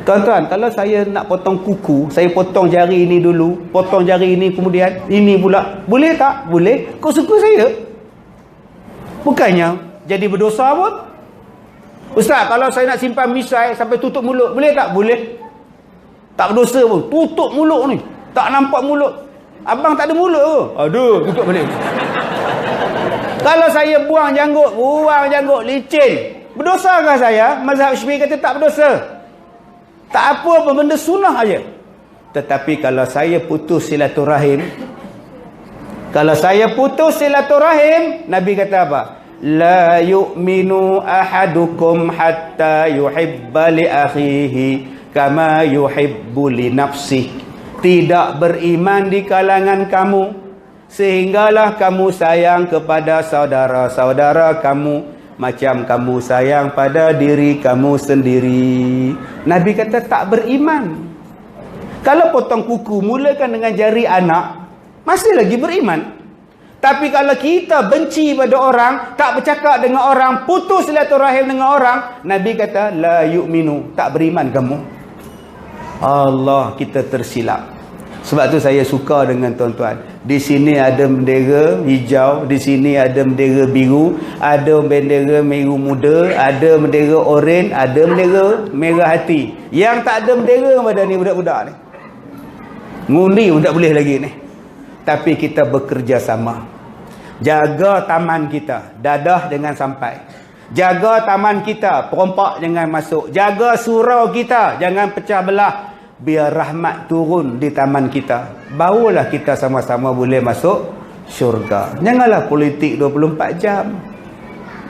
Tuan-tuan, kalau saya nak potong kuku, saya potong jari ini dulu, potong jari ini kemudian ini pula, boleh tak? Boleh. Kau suka saya? Bukannya jadi berdosa pun. Ustaz, kalau saya nak simpan misai sampai tutup mulut, boleh tak? Boleh. Tak berdosa pun. Tutup mulut ni. Tak nampak mulut. Abang tak ada mulut ke? Ada, tutup balik. Kalau saya buang janggut licin, berdosakah saya? Mazhab Syafi'i kata tak berdosa. Tak apa benda sunnah aja. Tetapi kalau saya putus silaturahim, Nabi kata apa? La yu'minu ahadukum hatta yuhibba li akhihi kama yuhibbu li nafsihi. Tidak beriman di kalangan kamu sehinggalah kamu sayang kepada saudara-saudara kamu macam kamu sayang pada diri kamu sendiri. Nabi kata tak beriman. Kalau potong kuku mulakan dengan jari anak, masih lagi beriman. Tapi kalau kita benci pada orang, tak bercakap dengan orang, putus silaturahim dengan orang, Nabi kata la yu'minu, tak beriman kamu. Allah, kita tersilap. Sebab tu saya suka dengan tuan-tuan. Di sini ada bendera hijau, di sini ada bendera biru, ada bendera merah muda, ada bendera oren, ada bendera merah hati. Yang tak ada bendera pada ni budak-budak ni. Ngundi pun tak boleh lagi ni. Tapi kita bekerja sama. Jaga taman kita, dadah jangan sampai. Jaga taman kita, perompak jangan masuk. Jaga surau kita, jangan pecah belah. Biar rahmat turun di taman kita. Barulah kita sama-sama boleh masuk syurga. Janganlah politik 24 jam.